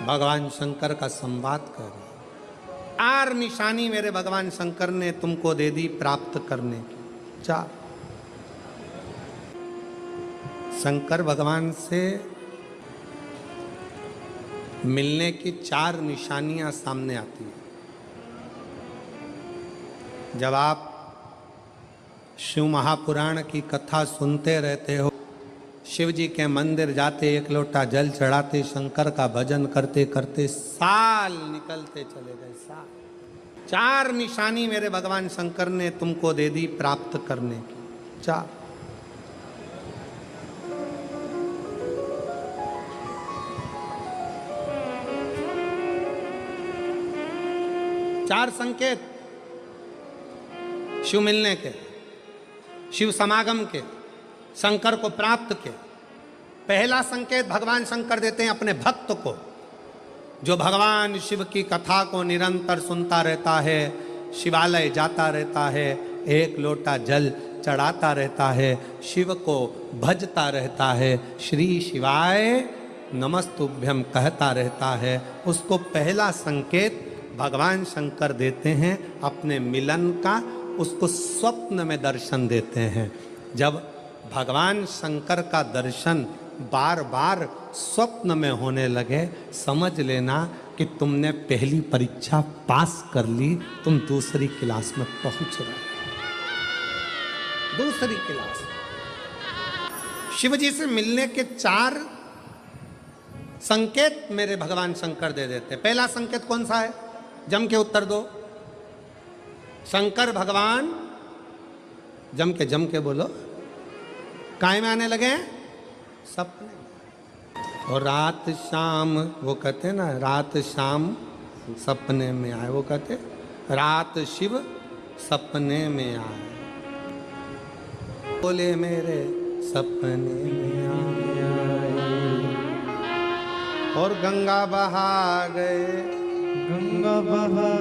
भगवान शंकर का संवाद कर रहे। 4 निशानी मेरे भगवान शंकर ने तुमको दे दी प्राप्त करने की। 4 शंकर भगवान से मिलने की 4 निशानियां सामने आती हैं। जब आप शिव महापुराण की कथा सुनते रहते हो, शिव जी के मंदिर जाते, 1 लोटा जल चढ़ाते, शंकर का भजन करते करते साल निकलते चले गए। साल। 4 निशानी मेरे भगवान शंकर ने तुमको दे दी प्राप्त करने की। 4 संकेत शिव मिलने के, शिव समागम के, शंकर को प्राप्त के। पहला संकेत भगवान शंकर देते हैं अपने भक्त को, जो भगवान शिव की कथा को निरंतर सुनता रहता है, शिवालय जाता रहता है, 1 लोटा जल चढ़ाता रहता है, शिव को भजता रहता है, श्री शिवाय नमस्तुभ्यम कहता रहता है। उसको पहला संकेत भगवान शंकर देते हैं अपने मिलन का, उसको स्वप्न में दर्शन देते हैं। जब भगवान शंकर का दर्शन बार बार स्वप्न में होने लगे, समझ लेना कि तुमने पहली परीक्षा पास कर ली, तुम दूसरी क्लास में पहुंच रहे। दूसरी क्लास। शिव जी से मिलने के 4 संकेत मेरे भगवान शंकर दे देते। पहला संकेत कौन सा है? जम के उत्तर दो। शंकर भगवान जम के बोलो, काय में आने लगे? सपने। और रात शाम, वो कहते ना, रात शाम सपने में आए। वो कहते रात शिव सपने में आए, बोले मेरे सपने में आए। और गंगा बहा गए, गंगा बहा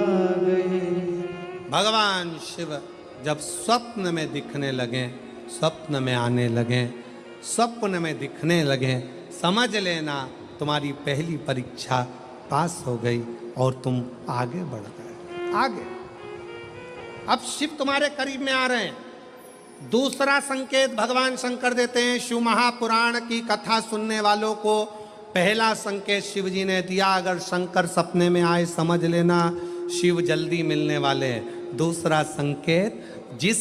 गए। भगवान शिव जब स्वप्न में दिखने लगे, स्वप्न में आने लगे, स्वप्न में दिखने लगे, समझ लेना तुम्हारी पहली परीक्षा पास हो गई और तुम आगे बढ़ गए। आगे। अब शिव तुम्हारे करीब में आ रहे हैं। दूसरा संकेत भगवान शंकर देते हैं शिव महापुराण की कथा सुनने वालों को। पहला संकेत शिव जी ने दिया, अगर शंकर सपने में आए समझ लेना शिव जल्दी मिलने वाले हैं। दूसरा संकेत, जिस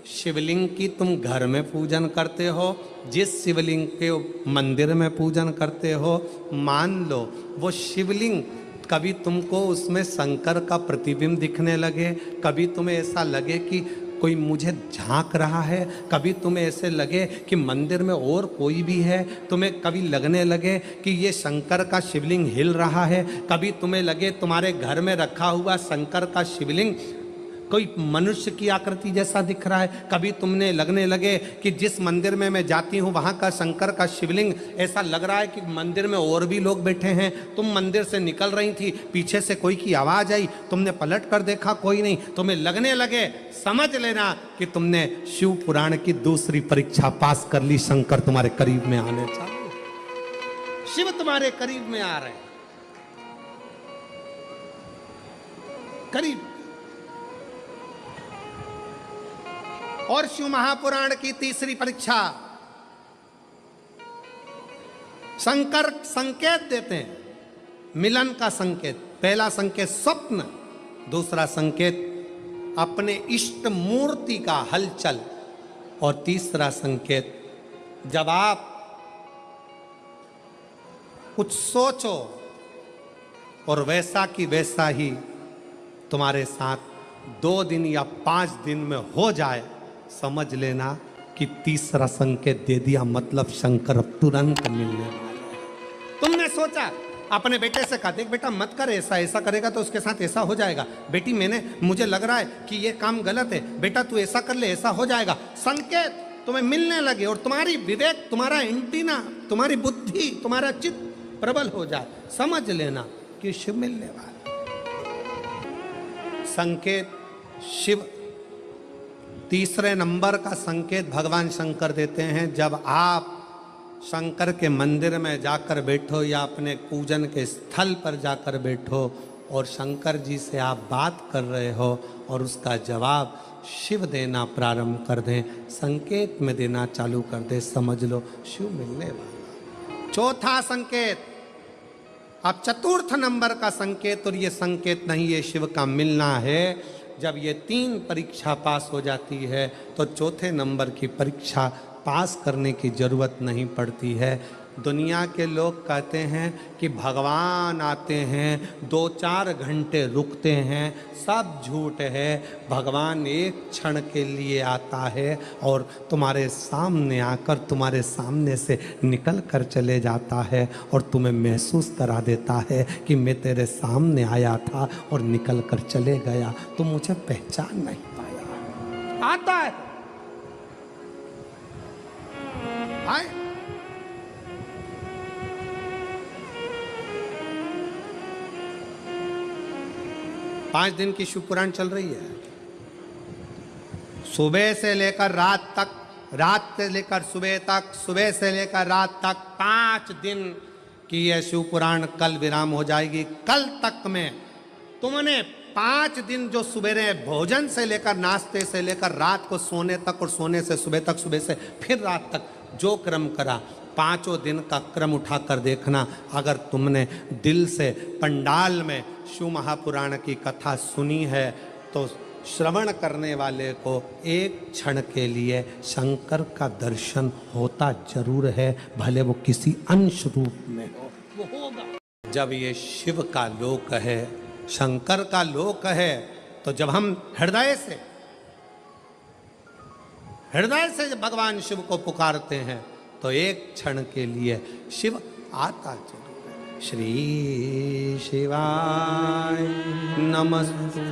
शिवलिंग की तुम घर में पूजन करते हो, जिस शिवलिंग के मंदिर में पूजन करते हो, मान लो वो शिवलिंग कभी तुमको उसमें शंकर का प्रतिबिंब दिखने लगे, कभी तुम्हें ऐसा लगे कि कोई मुझे झांक रहा है, कभी तुम्हें ऐसे लगे कि मंदिर में और कोई भी है, तुम्हें कभी लगने लगे कि ये शंकर का शिवलिंग हिल रहा है, कभी तुम्हें लगे तुम्हारे घर में रखा हुआ शंकर का शिवलिंग कोई मनुष्य की आकृति जैसा दिख रहा है, कभी तुमने लगने लगे कि जिस मंदिर में मैं जाती हूँ वहाँ का शंकर का शिवलिंग ऐसा लग रहा है कि मंदिर में और भी लोग बैठे हैं। तुम मंदिर से निकल रही थी, पीछे से कोई की आवाज़ आई, तुमने पलट कर देखा कोई नहीं, तुम्हें लगने लगे, समझ लेना कि तुमने शिव पुराण की दूसरी परीक्षा पास कर ली। शंकर तुम्हारे करीब में आने चालू, शिव तुम्हारे करीब में आ रहे, करीब। और शिव महापुराण की तीसरी परीक्षा, शंकर संकेत देते हैं मिलन का संकेत। पहला संकेत स्वप्न, दूसरा संकेत अपने इष्ट मूर्ति का हलचल, और तीसरा संकेत जब आप कुछ सोचो और वैसा कि वैसा ही तुम्हारे साथ 2 दिन या 5 दिन में हो जाए, समझ लेना कि तीसरा संकेत दे दिया, मतलब शंकर तुरंत मिलने वाला है। तुमने सोचा, अपने बेटे से कहा, देख बेटा मत कर ऐसा, ऐसा करेगा तो उसके साथ ऐसा हो जाएगा। बेटी मुझे लग रहा है कि ये काम गलत है, बेटा तू ऐसा कर ले, ऐसा हो जाएगा। संकेत तुम्हें मिलने लगे और तुम्हारी विवेक, तुम्हारा एंटीना, तुम्हारी बुद्धि, तुम्हारा चित्त प्रबल हो जाए, समझ लेना कि शिव मिलने वाला। संकेत शिव। तीसरे नंबर का संकेत भगवान शंकर देते हैं, जब आप शंकर के मंदिर में जाकर बैठो या अपने पूजन के स्थल पर जाकर बैठो और शंकर जी से आप बात कर रहे हो और उसका जवाब शिव देना प्रारंभ कर दें, संकेत में देना चालू कर दे, समझ लो शिव मिलने वाला। चौथा संकेत, अब चतुर्थ नंबर का संकेत, और ये संकेत नहीं, ये शिव का मिलना है। जब ये 3 परीक्षा पास हो जाती है तो चौथे नंबर की परीक्षा पास करने की ज़रूरत नहीं पड़ती है। दुनिया के लोग कहते हैं कि भगवान आते हैं 2-4 घंटे रुकते हैं, सब झूठ है। भगवान एक क्षण के लिए आता है और तुम्हारे सामने आकर तुम्हारे सामने से निकल कर चले जाता है और तुम्हें महसूस करा देता है कि मैं तेरे सामने आया था और निकल कर चले गया, तो मुझे पहचान नहीं पाया। आता है, आए। पांच दिन की शिव पुराण चल रही है, सुबह से लेकर रात तक, रात से लेकर सुबह तक, सुबह से लेकर रात तक 5 दिन की यह शिव पुराण कल विराम हो जाएगी। कल तक में तुमने 5 दिन जो सुबह भोजन से लेकर नाश्ते से लेकर रात को सोने तक और सोने से सुबह तक, सुबह से फिर रात तक जो क्रम करा, 5 दिन का क्रम उठाकर देखना। अगर तुमने दिल से पंडाल में शिव महापुराण की कथा सुनी है तो श्रवण करने वाले को एक क्षण के लिए शंकर का दर्शन होता जरूर है, भले वो किसी अंश रूप में हो, वो होगा। जब ये शिव का लोक है, शंकर का लोक है, तो जब हम हृदय से भगवान शिव को पुकारते हैं तो एक क्षण के लिए शिव आता जरूर है। श्री शिवाय नमस्तु।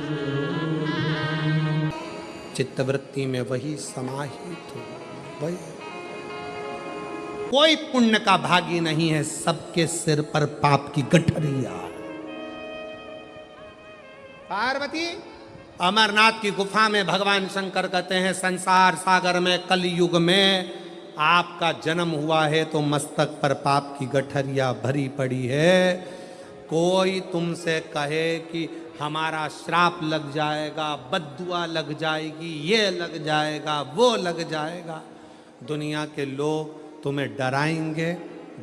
चित्तवृत्ति में वही समाहित हो, वही। कोई पुण्य का भागी नहीं है, सबके सिर पर पाप की गठरिया। पार्वती, अमरनाथ की गुफा में भगवान शंकर कहते हैं, संसार सागर में कलयुग में आपका जन्म हुआ है तो मस्तक पर पाप की गठरिया भरी पड़ी है। कोई तुमसे कहे कि हमारा श्राप लग जाएगा, बद्दुआ लग जाएगी, ये लग जाएगा, वो लग जाएगा, दुनिया के लोग तुम्हें डराएंगे,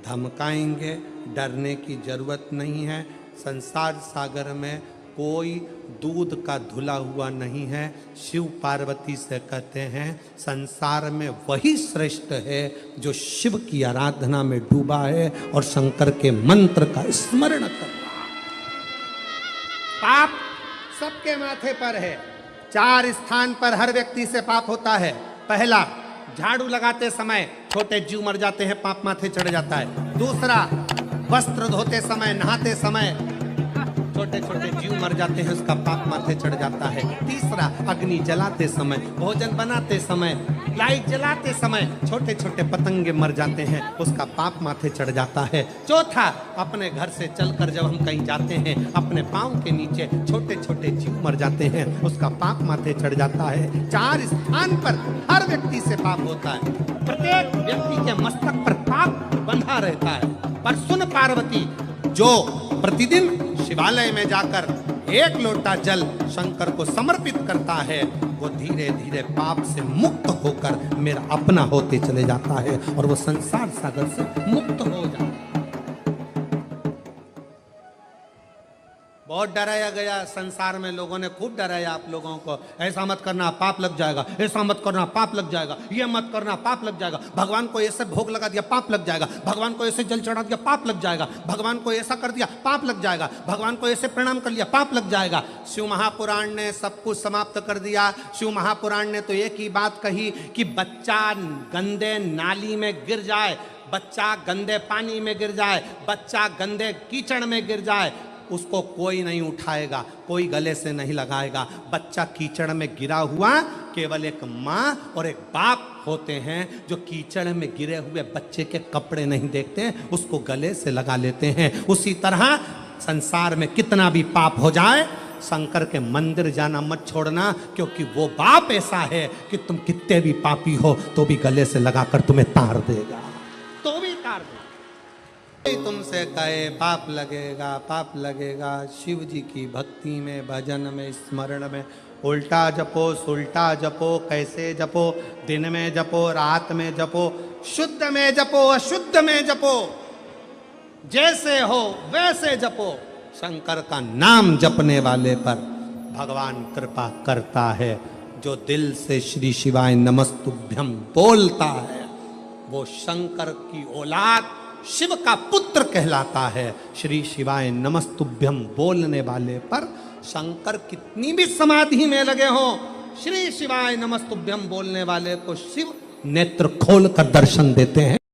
धमकाएंगे। डरने की जरूरत नहीं है। संसार सागर में कोई दूध का धुला हुआ नहीं है। शिव पार्वती से कहते हैं, संसार में वही श्रेष्ठ है जो शिव की आराधना में डूबा है और शंकर के मंत्र का स्मरण कर रहा है। पाप सबके माथे पर है। 4 स्थान पर हर व्यक्ति से पाप होता है। पहला, झाड़ू लगाते समय छोटे जीव मर जाते हैं, पाप माथे चढ़ जाता है। दूसरा, वस्त्र धोते समय, नहाते समय छोटे छोटे जीव मर जाते हैं, उसका पाप माथे चढ़ जाता है। तीसरा, अग्नि जलाते समय, भोजन बनाते समय, लाइट जलाते समय छोटे छोटे पतंगे मर जाते हैं, उसका पाप माथे चढ़ जाता है। चौथा, अपने घर से चलकर जब हम कहीं जाते हैं, अपने पाँव के नीचे छोटे छोटे जीव मर जाते हैं, उसका पाप माथे चढ़ जाता है। 4 स्थान पर हर व्यक्ति से पाप होता है। प्रत्येक व्यक्ति के मस्तक पर पाप बंधा रहता है। पर सुन पार्वती, जो प्रतिदिन शिवालय में जाकर 1 लोटा जल शंकर को समर्पित करता है, वो धीरे धीरे पाप से मुक्त होकर मेरा अपना होते चले जाता है और वो संसार सागर से मुक्त हो जाता है। बहुत डराया गया संसार में, लोगों ने खूब डराया आप लोगों को। ऐसा मत करना, पाप लग जाएगा, ऐसा मत करना, पाप लग जाएगा, ये मत करना, पाप लग जाएगा, भगवान को ऐसे भोग लगा दिया, पाप लग जाएगा, भगवान को ऐसे जल चढ़ा दिया, पाप लग जाएगा, भगवान को ऐसा कर दिया, पाप लग जाएगा, भगवान को ऐसे प्रणाम कर लिया, पाप लग जाएगा। शिव महापुराण ने सब कुछ समाप्त कर दिया। शिव महापुराण ने तो एक ही बात कही कि बच्चा गंदे नाली में गिर जाए, बच्चा गंदे पानी में गिर जाए, बच्चा गंदे कीचड़ में गिर जाए, उसको कोई नहीं उठाएगा, कोई गले से नहीं लगाएगा। बच्चा कीचड़ में गिरा हुआ केवल एक माँ और एक बाप होते हैं जो कीचड़ में गिरे हुए बच्चे के कपड़े नहीं देखते, उसको गले से लगा लेते हैं। उसी तरह संसार में कितना भी पाप हो जाए, शंकर के मंदिर जाना मत छोड़ना, क्योंकि वो बाप ऐसा है कि तुम कितने भी पापी हो तो भी गले से लगाकर तुम्हें तार देगा, तो भी कोई तुमसे कहे पाप लगेगा, पाप लगेगा, शिव जी की भक्ति में, भजन में, स्मरण में उल्टा जपो, सुल्टा जपो, कैसे जपो, दिन में जपो, रात में जपो, शुद्ध में जपो, अशुद्ध में जपो, जैसे हो वैसे जपो। शंकर का नाम जपने वाले पर भगवान कृपा करता है। जो दिल से श्री शिवाय नमस्तुभ्यम बोलता है वो शंकर की औलाद, शिव का पुत्र कहलाता है। श्री शिवाय नमस्तुभ्यम बोलने वाले पर शंकर कितनी भी समाधि में लगे हो, श्री शिवाय नमस्तुभ्यम बोलने वाले को शिव नेत्र खोल कर दर्शन देते हैं।